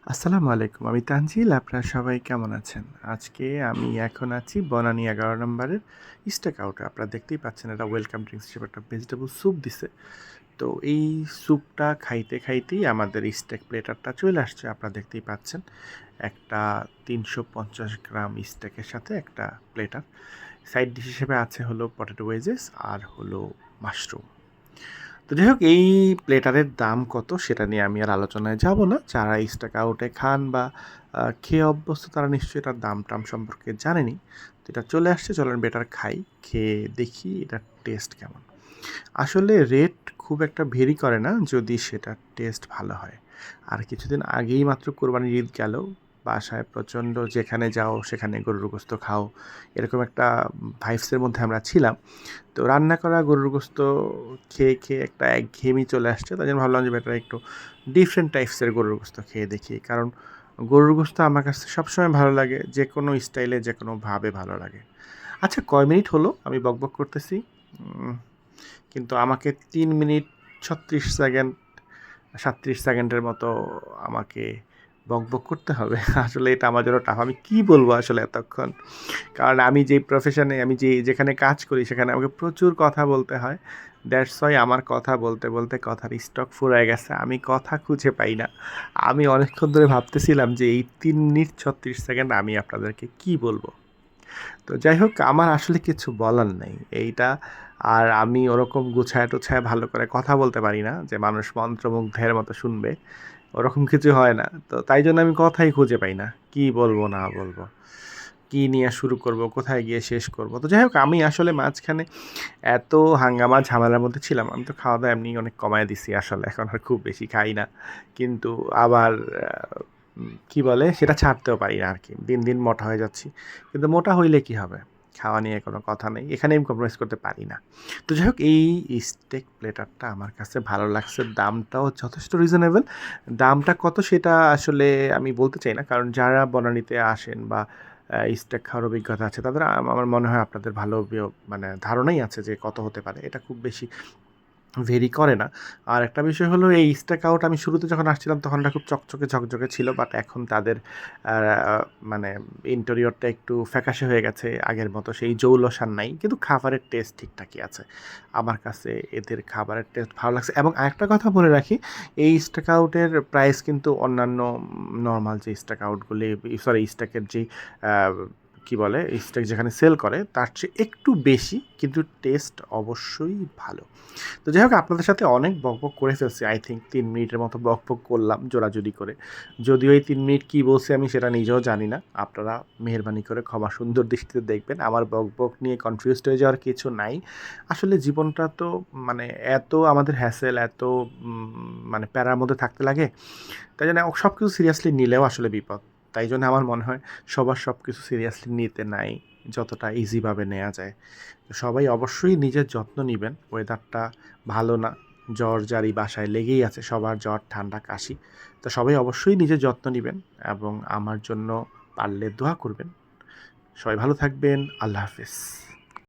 আসসালামু আলাইকুম। আমি তানজিল। আপনারা সবাই কেমন আছেন? আজকে আমি এখন আছি বনানী ১১ নম্বরের স্টেক আউটে। আপনারা দেখতেই পাচ্ছেন এটা ওয়েলকাম ড্রিংকস হিসেবে একটা ভেজিটেবল স্যুপ দিছে। তো এই স্যুপটা খাইতে, খাইতেই আমাদের স্টেক প্লেটারটা চলে আসছে। আপনারা দেখতেই পাচ্ছেন। একটা ৩৫০ গ্রাম স্টেকের সাথে একটা প্লেটার। সাইড ডিশ হিসেবে আছে হলো পটেটো ওয়েজেস আর হলো মাশরুম। তো যাই হোক এই প্লেটারের দাম কত সেটা নিয়ে আমি আর আলোচনায় যাব না। যারা স্টেক আউটে খান বা খেয়ে অভ্যস্ত তারা নিশ্চয়ই এটার দাম-টাম সম্পর্কে জানেনই। তো এটা চলে আসছে চলেন বেটার খাই। খেয়ে দেখি এটার টেস্ট কেমন। আসলে রেট খুব একটা ভেরি করে না যদি সেটার টেস্ট ভালো হয়। আর কিছুদিন আগেই মাত্র কোরবানির ঈদ গেল। বাসায় প্রচণ্ড যেখানে যাও সেখানে গরুর গোশত খাও। এরকম একটা ভাইবসের মধ্যে আমরা ছিলাম। তো রান্না করা গরুর গোশত খেয়ে, খেয়ে একটা একঘেয়েমি চলে আসছে। তাই জন্য ভাবলাম যে বেটার একটু ডিফারেন্ট টাইপসের গরুর গোশত খেয়ে দেখি। কারণ গরুর গোশত আমার কাছে সবসময় ভালো লাগে। যেকোনো স্টাইলে যেকোনোভাবে ভালো লাগে। আচ্ছা কয় মিনিট হলো আমি বকবক করতেছি? উম কিন্তু আমাকে ৩ মিনিট ৩৬ সেকেন্ড ৩৭ সেকেন্ডের মতো আমাকে বকবক করতে হবে। আসলে এটা আমার জন্য টাফ। আমি কি বলবো আসলে এতক্ষণ? কারণ আমি যেই প্রফেশনে আমি যেখানে কাজ করি সেখানে আমাকে প্রচুর কথা বলতে হয়। দ্যাটস ওয়াই আমার কথা বলতে, বলতে কথার স্টক ফুরায় গেছে। আমি কথা খুঁজে পাই না। আমি অনেকক্ষণ ধরে ভাবতেছিলাম যে এই ৩ মিনিট ৩৬ সেকেন্ড আমি আপনাদেরকে কি বলবো? তো যাই হোক আমার আসলে কিছু বলার নেই। এইটা আর আমি ওরকম গুছায়-টুছায় ভালো করে কথা বলতে পারি না যে মানুষ মন্ত্রমুগ্ধের মতো শুনবে। ওরকম কিছু হয় না। তো তাই জন্য আমি কথাই খুঁজে পাই না। কি বলবো না বলবো? কি নিয়ে শুরু করব? কোথায় গিয়ে শেষ করব? তো যাই হোক আমি আসলে মাঝখানে এত হাঙ্গামা ঝামেলার মধ্যে ছিলাম। আমি তো খাওয়া-দাওয়া এমনিই অনেক কমায় দিছি আসলে। এখন আর খুব বেশি খাই না। কিন্তু আবার কি বলে? সেটা ছাড়তেও পারি না আরকি। দিন, দিন মোটা হয়ে যাচ্ছি। কিন্তু মোটা হইলে কি হবে? খাওয়া নিয়ে কোনো কথা নেই। এখানে আমি কম্প্রোমাইজ করতে পারি না। তো যাই হোক এই স্টেক প্লেটারটা আমার কাছে ভালো লাগছে। দামটাও যথেষ্ট রিজনেবল। দামটা কত সেটা আসলে আমি বলতে চাই না। কারণ যারা বনানীতে আসেন বা স্টেক খাওয়ার অভিজ্ঞতা আছে তাদের আমার মনে হয় আপনাদের ভালো মানে ধারণাই আছে যে কত হতে পারে। এটা খুব বেশি ভেরি করে না। আর একটা বিষয় হলো এই স্টেক আউট আমি শুরুতে যখন আসছিলাম তখন এটা খুব চকচকে ঝকঝকে ছিল। বাট এখন তাদের আ মানে ইন্টেরিয়রটা একটু ফ্যাকাশে হয়ে গেছে। আগের মতো সেই জৌলসান নাই। কিন্তু খাবারের টেস্ট ঠিকঠাকই আছে। আমার কাছে এদের খাবারের টেস্ট ভালো লাগছে এবং আরেকটা কথা বলে রাখি, এই স্টেক আউটের প্রাইস কিন্তু অন্যান্য নরমাল যে স্টেক আউটগুলি স্টেকের যেই আ কি বলে? স্টেক যেখানে সেল করে তার চেয়ে একটু বেশি কিন্তু টেস্ট অবশ্যই ভালো। তো যাই হোক আপনাদের সাথে অনেক বকবক করে ফেলছি। আই থিংক ৩ মিনিটের মতো বকবক করলাম জোরাজুরি করে। যদিও এই ৩ মিনিট কি বলছি আমি সেটা নিজেও জানি না। আপনারা মেহেরবানি করে ক্ষমা সুন্দর দৃষ্টিতে দেখবেন। আমার বকবক নিয়ে কনফিউজড হয়ে যাওয়ার কিছু নাই। আসলে জীবনটা তো মানে এত আমাদের হ্যাসেল, এত মানে প্যারার মধ্যে থাকতে লাগে। তাই জন্য সবকিছু সিরিয়াসলি নিলেও আসলে বিপদ। তাই জন্য আমার মনে হয় সবার সবকিছু সিরিয়াসলি নিতে নাই, যতটা ইজিভাবে নেয়া যায়। তো সবাই অবশ্যই নিজের যত্ন নিবেন। ওয়েদারটা ভালো না। জ্বর-জারি বাসায় লেগেই আছে সবার জ্বর, ঠান্ডা, কাশি। তো সবাই অবশ্যই নিজের যত্ন নিবেন এবং আমার জন্য পারলে দোয়া করবেন। সবাই ভালো থাকবেন। আল্লাহ হাফেজ।